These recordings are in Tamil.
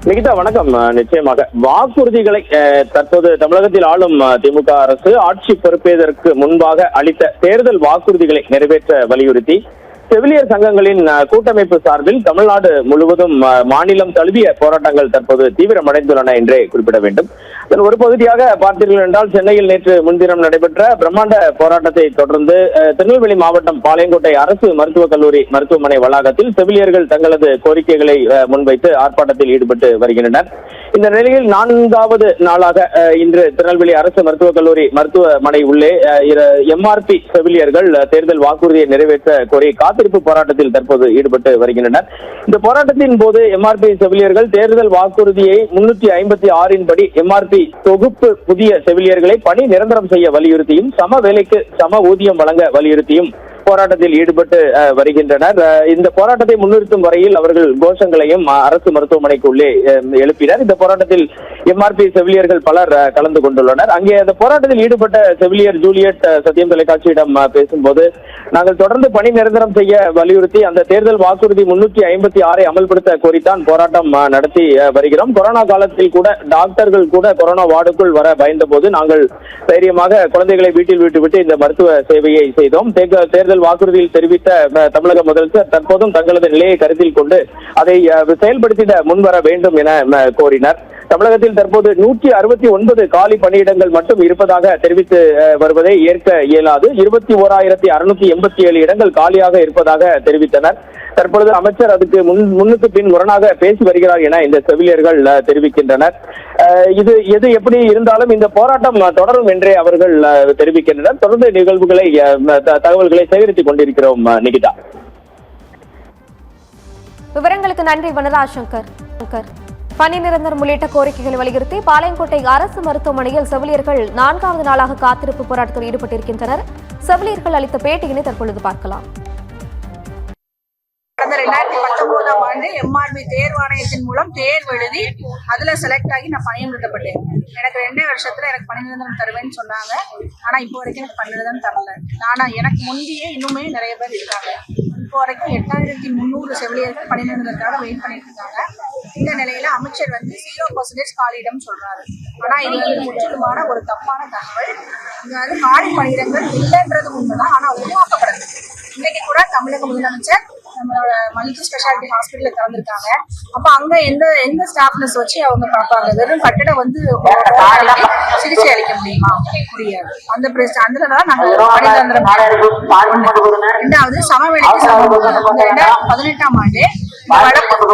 நிகிதா வணக்கம். நிச்சயமாக வாக்குறுதிகளை தற்போது தமிழகத்தில் ஆளும் திமுக அரசு ஆட்சி பொறுப்பேற்பதற்கு முன்பாக அளித்த தேர்தல் வாக்குறுதிகளை நிறைவேற்ற வலியுறுத்தி செவிலியர் சங்கங்களின் கூட்டமைப்பு சார்பில் தமிழ்நாடு முழுவதும் மாநிலம் தழுவிய போராட்டங்கள் தற்போது தீவிரமடைந்துள்ளன என்றே குறிப்பிட வேண்டும். இதன் ஒரு பகுதியாக பார்த்தீர்கள் என்றால் சென்னையில் நேற்று முன்தினம் நடைபெற்ற பிரம்மாண்ட போராட்டத்தை தொடர்ந்து திருநெல்வேலி மாவட்டம் பாளையங்கோட்டை அரசு மருத்துவக் கல்லூரி மருத்துவமனை வளாகத்தில் செவிலியர்கள் தங்களது கோரிக்கைகளை முன்வைத்து ஆர்ப்பாட்டத்தில் ஈடுபட்டு வருகின்றனர். இந்த நிலையில் 4வது நாளாக இன்று திருநெல்வேலி அரசு மருத்துவக் கல்லூரி மருத்துவமனை உள்ளே எம்ஆர்பி செவிலியர்கள் தேர்தல் வாக்குறுதியை நிறைவேற்ற கோரி காத்திருப்பு போராட்டத்தில் தற்போது ஈடுபட்டு வருகின்றனர். இந்த போராட்டத்தின் போது எம்ஆர்பி செவிலியர்கள் தேர்தல் வாக்குறுதியை 356 படி எம்ஆர்பி தொகுப்பு புதிய செவிலியர்களை பணி நிரந்தரம் செய்ய வலியுறுத்தியும் சம வேலைக்கு சம ஊதியம் வழங்க வலியுறுத்தியும் போராட்டத்தில் ஈடுபட்டு வருகின்றனர். இந்த போராட்டத்தை முன்னிறுத்தும் வரையில் அவர்கள் கோஷங்களையும் அரசு மருத்துவமனைக்கு உள்ளே எழுப்பினர். இந்த போராட்டத்தில் எம்ஆர்பி செவிலியர்கள் பலர் கலந்து கொண்டுள்ளனர். அங்கே அந்த போராட்டத்தில் ஈடுபட்ட செவிலியர் ஜூலியட் சத்தியம் தொலைக்காட்சியிடம் பேசும்போது, நாங்கள் தொடர்ந்து பணி நிரந்தரம் செய்ய வலியுறுத்தி அந்த தேர்தல் வாக்குறுதி 356 அமல்படுத்த கோரித்தான் போராட்டம் நடத்தி வருகிறோம். கொரோனா காலத்தில் கூட டாக்டர்கள் கூட கொரோனா வார்டுக்குள் வர பயந்த போது நாங்கள் தைரியமாக குழந்தைகளை வீட்டில் விட்டுவிட்டு இந்த மருத்துவ சேவையை செய்தோம். தேர்தல் வாக்குறுதியில் தெரிவித்த தமிழக முதலமைச்சர் தற்போதும் தங்களது நிலையை கருத்தில் கொண்டு அதை செயல்படுத்திட முன்வர வேண்டும் என கோரினர். தமிழகத்தில் தற்போது 169 காலி பணியிடங்கள் மட்டும் இருப்பதாக தெரிவித்து வருவதை ஏற்க இயலாது. 21,687 இடங்கள் காலியாக இருப்பதாக தெரிவித்தனர். தற்பொழுது அமைச்சர் அதுக்கு முன்னுக்கு பின் முரணாக பேசி வருகிறார் என இந்த செவிலியர்கள் தெரிவிக்கின்றனர். எது எப்படி இருந்தாலும் இந்த போராட்டம் தொடரும் என்றே அவர்கள் தெரிவிக்கின்றனர். தொடர்ந்து நிகழ்வுகளை தகவல்களை சேகரித்துக் கொண்டிருக்கிறோம். நிகிதா, விவரங்களுக்கு நன்றி வனராஜ் சங்கர். பணி நிரந்தரம் உள்ளிட்ட கோரிக்கைகளை வலியுறுத்தி பாளையங்கோட்டை அரசு மருத்துவமனையில் செவிலியர்கள் 4வது நாளாக காத்திருப்பு போராட்டத்தில் ஈடுபட்டிருக்கின்றனர். செவிலியர்கள் அளித்த பேட்டியினை தற்பொழுது பார்க்கலாம். கடந்த 2019ஆம் ஆண்டு எம்ஆர்பி தேர்வாணையத்தின் மூலம் தேர்வு எழுதி அதுல செலக்ட் ஆகி நான் பணிநிறுத்தப்பட்டேன். எனக்கு 2 வருஷத்துல எனக்கு பணி நிரந்தரம் தருவேன்னு சொன்னாங்க. ஆனா இப்போ வரைக்கும் எனக்கு பணி நிரந்தரம் தரல. ஆனா எனக்கு முந்தையே இன்னுமே நிறைய பேர் இருக்காங்க. இப்போ வரைக்கும் 8300 செவிலியர்கள் பணி நிரந்தரத்துக்காக வெயிட் பண்ணிட்டு இருக்காங்க. இந்த நிலையில அமைச்சர் 0% காலியிடம் சொல்றாரு. ஆனா இது முற்றிலுமான ஒரு தப்பான தகவல். இங்க காலி பணியிடங்கள் இல்லைன்றது உண்மைதான், ஆனா உருவாக்கப்படுது. இன்னைக்கு கூட தமிழக முதலமைச்சர் நம்மளோட மல்டி ஸ்பெஷாலிட்டி ஹாஸ்பிட்டல திறந்திருக்காங்க. அப்ப அங்க எந்த ஸ்டாஃப்னஸ் வச்சு அவங்க பார்ப்பாங்க? வெறும் கட்டிடம் சிகிச்சை அளிக்க முடியுமா? முடியாது. அந்த அதுலதான் நாங்க ரெண்டாவது சமவெளிக்கு 2018ஆம் ஆண்டு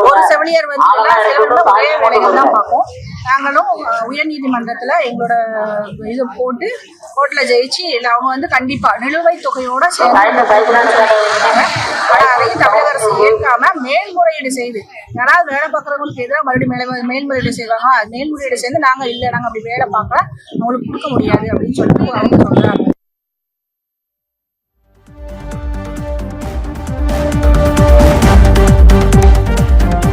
ஒரு செவிலியர் எல்லா செவிலியர்களும் ஒரே வேலைகள் தான் பார்ப்போம். நாங்களும் உயர்நீதிமன்றத்துல எங்களோட இது போட்டு கோர்ட்ல ஜெயிச்சு அவங்க கண்டிப்பா நிலுவைத் தொகையோட சேர்ந்து அதையும் தமிழக அரசு ஏற்காம மேல்முறையீடு செய்து யாராவது வேலை பார்க்கறவங்களுக்கு எதிராக மறுபடியும் மேல்முறையீடு செய்வாங்க. மேல்முறையீடு செய்து நாங்க அப்படி வேலை பார்க்கல, உங்களுக்கு கொடுக்க முடியாது அப்படின்னு சொல்லிட்டு அவங்க சொல்றாங்க.